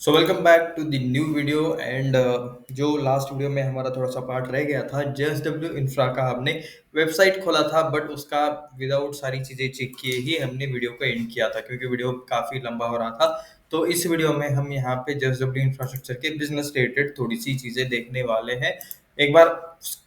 So welcome back to the new video and जो last video में हमारा थोड़ा सा पार्ट रह गया था जेएसडब्ल्यू इंफ्रा का हमने वेबसाइट खोला था बट उसका विदाउट सारी चीज़ें चेक किए ही हमने वीडियो को एंड किया था क्योंकि वीडियो काफ़ी लंबा हो रहा था। तो इस वीडियो में हम यहाँ पे जेएसडब्ल्यू इंफ्रास्ट्रक्चर के बिजनेस रिलेटेड थोड़ी सी चीज़ें देखने वाले हैं। एक बार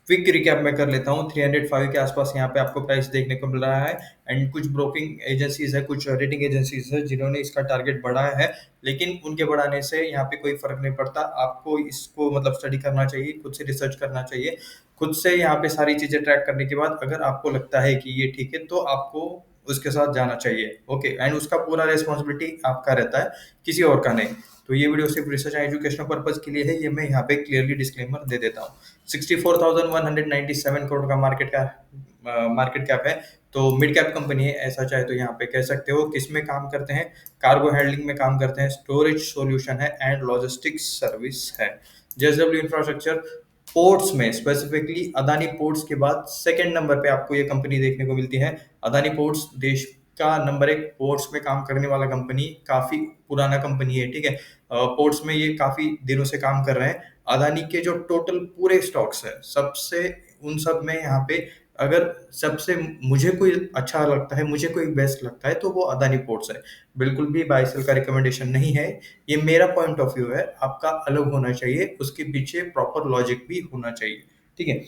क्विक रिकैप में कर लेता हूँ। 305 के आसपास यहाँ पे आपको प्राइस देखने को मिल रहा है एंड कुछ ब्रोकिंग एजेंसीज है, कुछ रेटिंग एजेंसीज है जिन्होंने इसका टारगेट बढ़ाया है, लेकिन उनके बढ़ाने से यहाँ पे कोई फर्क नहीं पड़ता। आपको इसको मतलब स्टडी करना चाहिए, खुद से रिसर्च करना चाहिए, खुद से यहाँ पे सारी चीजें ट्रैक करने के बाद अगर आपको लगता है कि ये ठीक है तो आपको उसके साथ जाना चाहिए। ओके, एंड उसका पूरा रिस्पॉन्सिबिलिटी आपका रहता है, किसी और का नहीं। तो ये वीडियो सिर्फ रिसर्च एंड एजुकेशनल पर्पज के लिए है, ये मैं यहाँ पे क्लियरली डिस्क्लेमर दे देता हूँ। 64,197 करोड़ का मार्केट कैप है। तो मिड कैप कंपनी है, ऐसा चाहे तो यहाँ पे कह सकते हो। किस में काम करते हैं? कार्गो हैंडलिंग में काम करते हैं, स्टोरेज सॉल्यूशन है एंड लॉजिस्टिक्स सर्विस है। जेएसडब्ल्यू इंफ्रास्ट्रक्चर पोर्ट्स में स्पेसिफिकली अदानी पोर्ट्स के बाद सेकंड नंबर पे आपको ये कंपनी देखने को मिलती है। अदानी पोर्ट्स देश का नंबर एक पोर्ट्स में काम करने वाला कंपनी, काफी पुराना कंपनी है, ठीक है। पोर्ट्स में ये काफी दिनों से काम कर रहे हैं। अदानी के जो टोटल पूरे स्टॉक्स है सबसे उन सब में यहाँ पे अगर सबसे मुझे कोई अच्छा लगता है, मुझे कोई बेस्ट लगता है तो वो अदानी पोर्ट्स है। बिल्कुल भी बाय सेल का रिकमेंडेशन नहीं है, ये मेरा पॉइंट ऑफ व्यू है। आपका अलग होना चाहिए, उसके पीछे प्रॉपर लॉजिक भी होना चाहिए, ठीक है।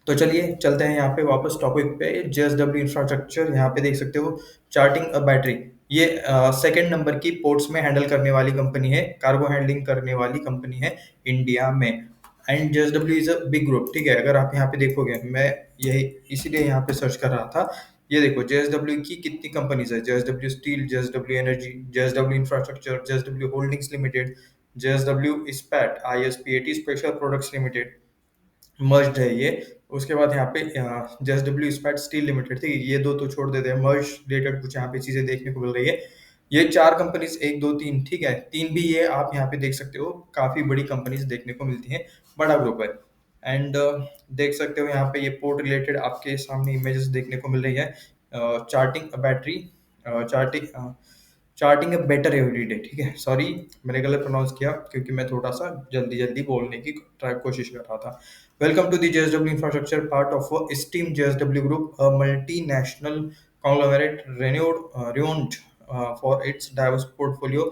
तो चलिए चलते हैं यहाँ पे वापस टॉपिक पे। जेएसडब्ल्यू इंफ्रास्ट्रक्चर यहाँ पे देख सकते हो, चार्टिंग अ बैटरी। ये सेकंड नंबर की पोर्ट्स में हैंडल करने वाली कंपनी है, कार्गो हैंडलिंग करने वाली कंपनी है इंडिया में। And JSW is a big group, ठीक है। अगर आप यहाँ पे देखोगे, मैं यही इसीलिए यहाँ पे सर्च कर रहा था। ये देखो जेएसडब्ल्यू की कितनी कंपनीज है: JSW steel, JSW energy, JSW infrastructure, JSW holdings limited, JSW Ispat, ISPAT special products limited merged है ये। उसके बाद यहाँ पे जेएसडब्ल्यू इस्पात स्टील लिमिटेड थी, ये दो तो छोड़ देते हैं। मर्ज रिलेटेड कुछ यहाँ पे चीजें देखने को मिल रही है। ये चार कंपनीज, एक दो तीन, ठीक है, तीन भी ये आप यहाँ पे देख सकते हो, काफी बड़ी कंपनीज देखने को मिलती हैं, बड़ा ग्रुप है। एंड देख सकते हो यहाँ पे ये पोर्ट रिलेटेड आपके सामने इमेजेस देखने को मिल रही है। Charting battery, charting charting a better every day, ठीक है। सॉरी, मैंने गलत प्रोनाउंस किया क्योंकि मैं थोड़ा सा जल्दी जल्दी बोलने की ट्राई कोशिश कर रहा था। Welcome to the JSW infrastructure, part of esteemed JSW group, a multinational conglomerate renowned for its diverse portfolio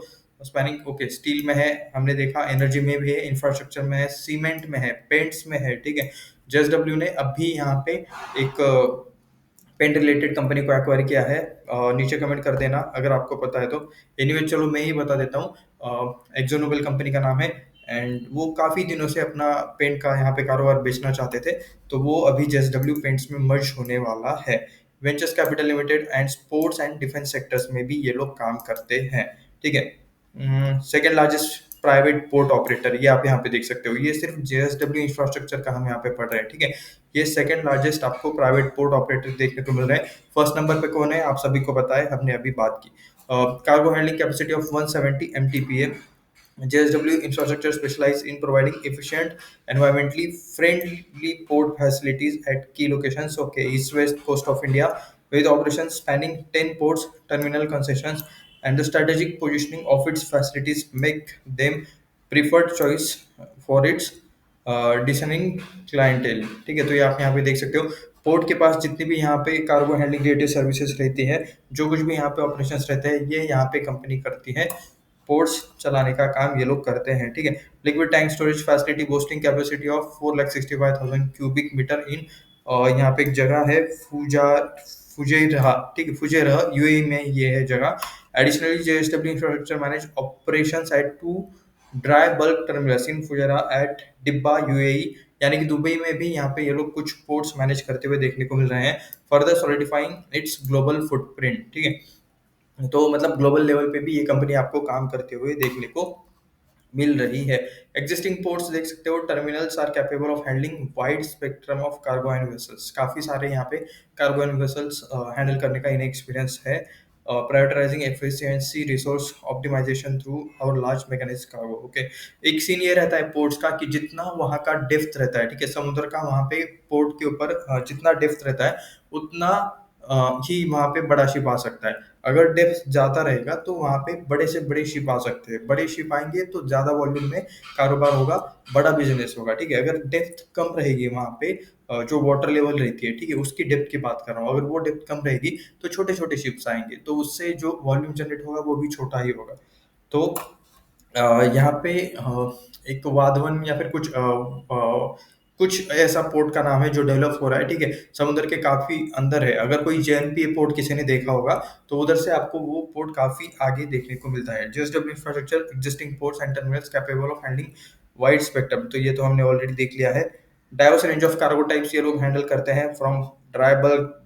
spanning। Okay, steel में है, हमने देखा, एनर्जी में भी है, इंफ्रास्ट्रक्चर में है, सीमेंट में है, पेंट्स में है, ठीक है। जेएसडब्ल्यू ने अभी यहाँ पे एक पेंट रिलेटेड कंपनी को एक्वायर किया है। नीचे कमेंट कर देना अगर आपको पता है तो। एनीवे चलो मैं ही बता देता हूँ। एक्जोनोबल कंपनी का नाम है एंड वो काफ़ी दिनों से अपना पेंट का यहाँ पे कारोबार बेचना चाहते थे, तो वो अभी जेएसडब्ल्यू पेंट्स में मर्ज होने वाला है। Ventures capital limited and sports and defence sectors में भी ये लोग काम करते हैं, ठीक है। Second largest private port operator, ये आप यहाँ पे देख सकते हो। ये सिर्फ जेएसडब्ल्यू इंफ्रास्ट्रक्चर का हम यहाँ पे पढ़ रहे हैं, ठीक है। ये सेकंड लार्जेस्ट आपको प्राइवेट पोर्ट ऑपरेटर देखने को मिल रहे हैं। फर्स्ट नंबर पे कौन है आप सभी को पता है, हमने अभी बात की। Cargo handling capacity of 170 MTPA. JSW Infrastructure specialize in providing efficient, environmentally friendly port facilities at key locations, okay, east-west coast of India, with operations spanning 10 ports, terminal concessions, and the strategic positioning of its facilities make them preferred choice for its discerning clientele, ठीक है। तो ये आप यहाँ पे देख सकते हो, पोर्ट के पास जितनी भी यहाँ पे कार्गो हैंडलिंग रिलेटेड सर्विसेज रहती है, जो कुछ भी यहाँ पे ऑपरेशंस रहते हैं, ये यहाँ पे कंपनी करती है। पोर्ट्स चलाने का काम ये लोग करते हैं, ठीक है। Liquid tank storage facility boasting capacity of 4,65,000 cubic metre in, और यहाँ पे एक जगह है फुजेरह, ठीक है, फुजेरह यूएई में ये है जगह। Additionally JSW infrastructure manage operations at 2 dry bulk terminals in Fujairah at Dibba UAE, यानी कि दुबई में भी यहाँ पे ये लोग कुछ पोर्ट्स मैनेज करते हुए देखने को मिल रहे हैं। Further solidifying it's global footprint, ठीक है। तो मतलब ग्लोबल लेवल पे भी ये कंपनी आपको काम करते हुए देखने को मिल रही है। एग्जिस्टिंग पोर्ट्स देख सकते हो, terminals are capable of handling wide spectrum of cargo and vessels. काफी सारे यहाँ पे कार्गो एंड वेसल्स हैंडल करने का इन्हें एक्सपीरियंस है। Prioritising efficiency resource optimisation through और लार्ज मैकेनाइज्ड कार्गो, ओके। एक सीन ये रहता है पोर्ट्स का कि जितना वहाँ का डेप्थ रहता है, ठीक है, समुद्र का वहाँ पे पोर्ट के ऊपर जितना डेप्थ रहता है उतना ही वहाँ पे बड़ा शिप आ सकता है। अगर डेप्थ ज़्यादा रहेगा तो वहाँ पे बड़े से बड़े शिप आ सकते हैं, बड़े शिप आएंगे तो ज़्यादा वॉल्यूम में कारोबार होगा, बड़ा बिजनेस होगा, ठीक है। अगर डेप्थ कम रहेगी वहाँ पे, जो वाटर लेवल रहती है, ठीक है, उसकी डेप्थ की बात कर रहा हूँ, अगर वो डेप्थ कम रहेगी तो छोटे छोटे शिप्स आएंगे, तो उससे जो वॉल्यूम जनरेट होगा वो भी छोटा ही होगा। तो यहाँ पे एक वाधवन या फिर कुछ ऐसा पोर्ट का नाम है जो डेवलप हो रहा है, ठीक है, समुद्र के काफी अंदर है। अगर कोई जेएनपीए पोर्ट किसी ने देखा होगा तो उधर से आपको वो पोर्ट काफी आगे देखने को मिलता है। JSW infrastructure existing ports and terminals capable of handling wide spectrum, तो ये तो हमने ऑलरेडी देख लिया है। Diverse range of cargo types ये लोग हैंडल करते हैं, from dry bulk,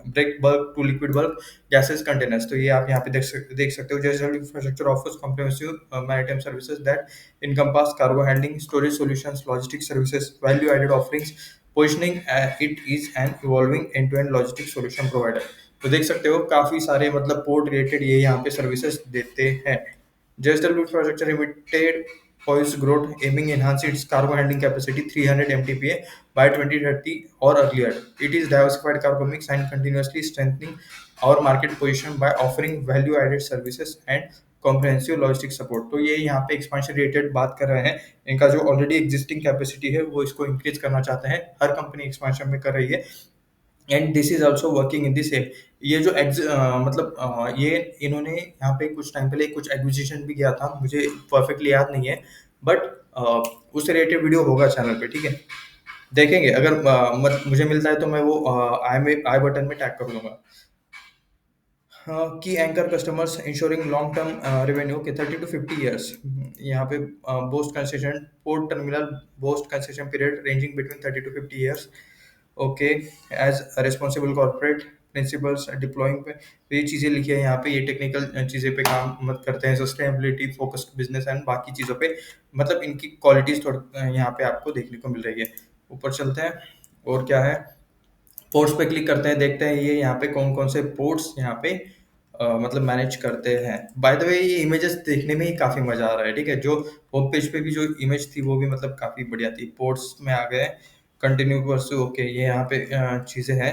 break bulk to liquid bulk, gases, containers. तो ये आप यहाँ पे देख सकते हो। जैसे infrastructure offers comprehensive maritime services that encompass cargo handling, storage solutions, logistics services, value added offerings, positioning it is an evolving end to end logistic solution provider. तो देख सकते हो काफी सारे मतलब पोर्ट रिलेटेड ये यहाँ पे सर्विसेज देते हैं। JSW Infrastructure Limited poised growth, aiming enhance its cargo handling capacity 300 MTPA by 2030 or earlier. It is diversified cargo mix and continuously strengthening our market position by offering value-added services and comprehensive logistic support। तो ये यहाँ पे expansion related बात कर रहे हैं। इनका जो ऑलरेडी एग्जिस्टिंग कैपेसिटी है वो इसको इंक्रीज करना चाहते हैं, हर कंपनी एक्सपांशन में कर रही है, and this is also working in the same. ये जो मतलब ये इन्होंने यहाँ पे कुछ टाइम पहले कुछ एक्विजिशन भी किया था, मुझे परफेक्टली याद नहीं है, बट उस रिलेटेड वीडियो होगा चैनल पे, ठीक है, देखेंगे। अगर मुझे मिलता है तो मैं वो आई बटन में टैग कर दूंगा। की anchor customers ensuring long term revenue के 30 to 50 years। यहाँ पे boast concession port terminal, boast concession period ranging between 30 to 50 years। Okay, as responsible corporate principles deploying पे, तो ये चीज़ें लिखी है यहाँ पे। ये टेक्निकल चीज़ें पे काम मत करते हैं, सस्टेनेबिलिटी फोकस्ड बिजनेस एंड बाकी चीज़ों पे, मतलब इनकी क्वालिटीज थोड़ी यहाँ पे आपको देखने को मिल रही है। ऊपर चलते हैं, और क्या है, पोर्ट्स पे क्लिक करते हैं, देखते हैं ये यहाँ पे कौन कौन से पोर्ट्स यहाँ पे मतलब मैनेज करते हैं। बाय द वे ये इमेजेस देखने में ही काफी मजा आ रहा है, ठीक है, जो होम पेज पे भी जो इमेज थी वो भी मतलब काफी बढ़िया थी। पोर्ट्स में आ गए, कंटिन्यू परसू, ओके, ये यहाँ पे चीजें हैं।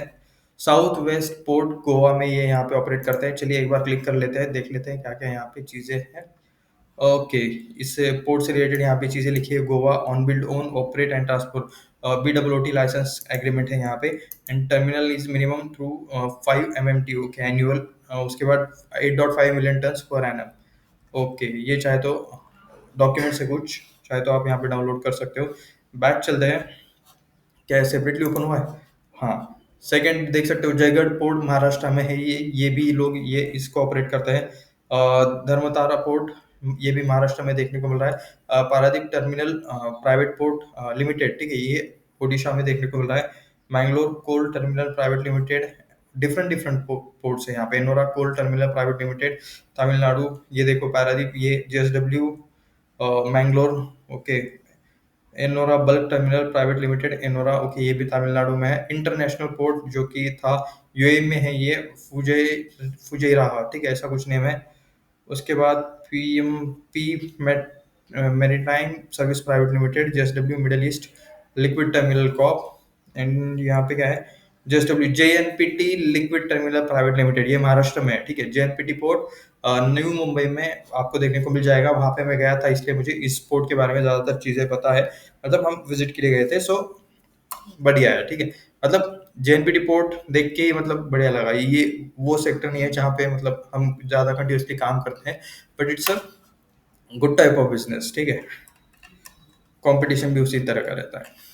साउथ वेस्ट पोर्ट गोवा में ये यहाँ पे ऑपरेट करते हैं। चलिए एक बार क्लिक कर लेते हैं, देख लेते हैं क्या क्या यहाँ पे चीजें हैं। ओके, इस पोर्ट से रिलेटेड यहाँ पे चीजें लिखी है। Goa on build own operate and transport, BWT licence agreement है यहाँ पे, and terminal is minimum through 5 MMTU के एनुअल, उसके बाद 8.5 million टन पर एनम। ओके, ये चाहे तो डॉक्यूमेंट है कुछ, चाहे तो आप यहाँ पे डाउनलोड कर सकते हो। बैक चलते हैं, क्या सेपरेटली ओपन हुआ है? हाँ, सेकंड देख सकते हो, जयगढ़ पोर्ट महाराष्ट्र में है, ये भी लोग ये इसको ऑपरेट करते हैं। धर्मतारा पोर्ट ये भी महाराष्ट्र में देखने को मिल रहा है। Paradip terminal private port limited, ठीक है, ये ओडिशा में देखने को मिल रहा है। Mangalore coal terminal private limited, different different ports है यहाँ पे। Ennore coal terminal private limited Tamil Nadu, ये देखो पैरादीप, ये JSW Mangalore, okay. Ennore bulk terminal private limited Ennore, okay, ये भी तमिलनाडु में है। इंटरनेशनल पोर्ट जो कि था यूएई में है, ये फुजेइराहा, ठीक है, ऐसा कुछ नेम है। उसके बाद PMP maritime service private limited, JSW middle east liquid terminal corp, and यहाँ पे क्या है, JSW JNPT liquid terminal private limited, ये महाराष्ट्र में है, ठीक है। JNPT पोर्ट न्यू मुंबई में आपको देखने को मिल जाएगा। वहां पे मैं गया था, इसलिए मुझे इस पोर्ट के बारे में ज्यादातर चीजें पता है, मतलब हम विजिट के लिए गए थे, सो बढ़िया है, ठीक है। मतलब JNPT पोर्ट देख के ही मतलब बढ़िया लगा। ये वो सेक्टर नहीं है जहाँ पे मतलब हम ज्यादा कंटिन्यूसली काम करते हैं, but it's a good type of business, ठीक है। कंपटीशन भी उसी तरह का रहता है।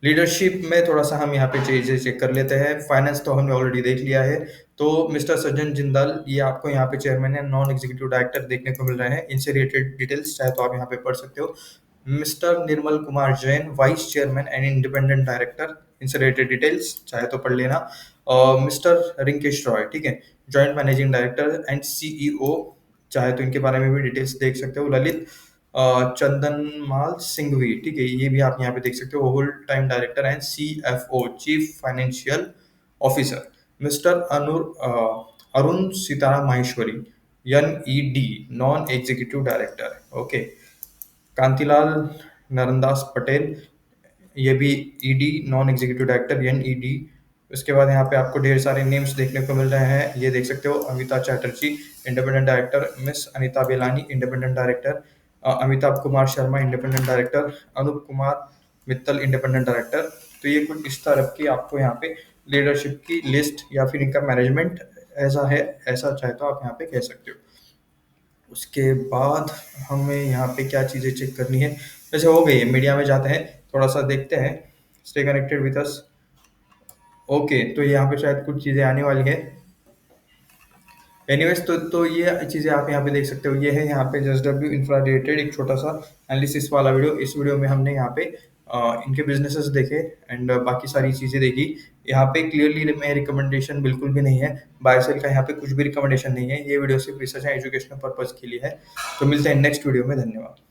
लीडरशिप में थोड़ा सा हम यहाँ पे चीजें चेक कर लेते हैं। फाइनेंस तो हमने ऑलरेडी देख लिया है। तो मिस्टर सज्जन जिंदाल, ये आपको यहाँ पे चेयरमैन है, नॉन एग्जीक्यूटिव डायरेक्टर देखने को मिल रहे हैं। इनसे रिलेटेड डिटेल्स चाहे तो आप यहाँ पे पढ़ सकते हो। Mister Nirmal Kumar Jain, vice chairman and independent director, इनसे रिलेटेड डिटेल्स चाहे तो पढ़ लेना। मिस्टर रिंकेश रॉय, ठीक है, joint managing director and CEO, चाहे तो इनके बारे में भी डिटेल्स देख सकते हो। ललित चंदनमाल सिंघवी, ठीक है, ये भी आप यहाँ पे देख सकते हो, whole time director and CFO, chief financial officer. Mister Arun Sitaram Maheshwari, NED, non executive director, okay. Kantilal Narandas Patel, ये भी ED, non executive director, NED। उसके बाद यहाँ पे आपको ढेर सारे नेम्स देखने को मिल रहे हैं, ये देख सकते हो। Amita Chatterjee independent director, miss Anita Belani independent director, Amitabh Kumar Sharma independent director, Anup Kumar Mittal independent director. तो ये कुछ इस तरह की आपको यहाँ पे लीडरशिप की लिस्ट या फिर इनका मैनेजमेंट ऐसा है, ऐसा चाहे तो आप यहाँ पे कह सकते हो। उसके बाद हमें यहाँ पे क्या चीज़ें चेक करनी है, वैसे हो गई है। मीडिया में जाते हैं, थोड़ा सा देखते हैं। Stay connected with us. Okay, तो यहाँ पे शायद कुछ चीज़ें आने वाली है। एनीवेज, तो ये चीज़ें आप यहाँ पे देख सकते हो। ये है यहाँ पे JSW इंफ्रा रिलेटेड एक छोटा सा एनालिसिस वाला वीडियो। इस वीडियो में हमने यहाँ पे इनके बिजनेसेस देखे एंड बाकी सारी चीज़ें देखी। यहाँ पे क्लियरली मैं रिकमेंडेशन बिल्कुल भी नहीं है, बाय सेल का यहाँ पे कुछ भी रिकमेंडेशन नहीं है। ये वीडियो सिर्फ रिसर्च एंड एजुकेशनल पर्पज के लिए है। तो मिलते हैं नेक्स्ट वीडियो में, धन्यवाद।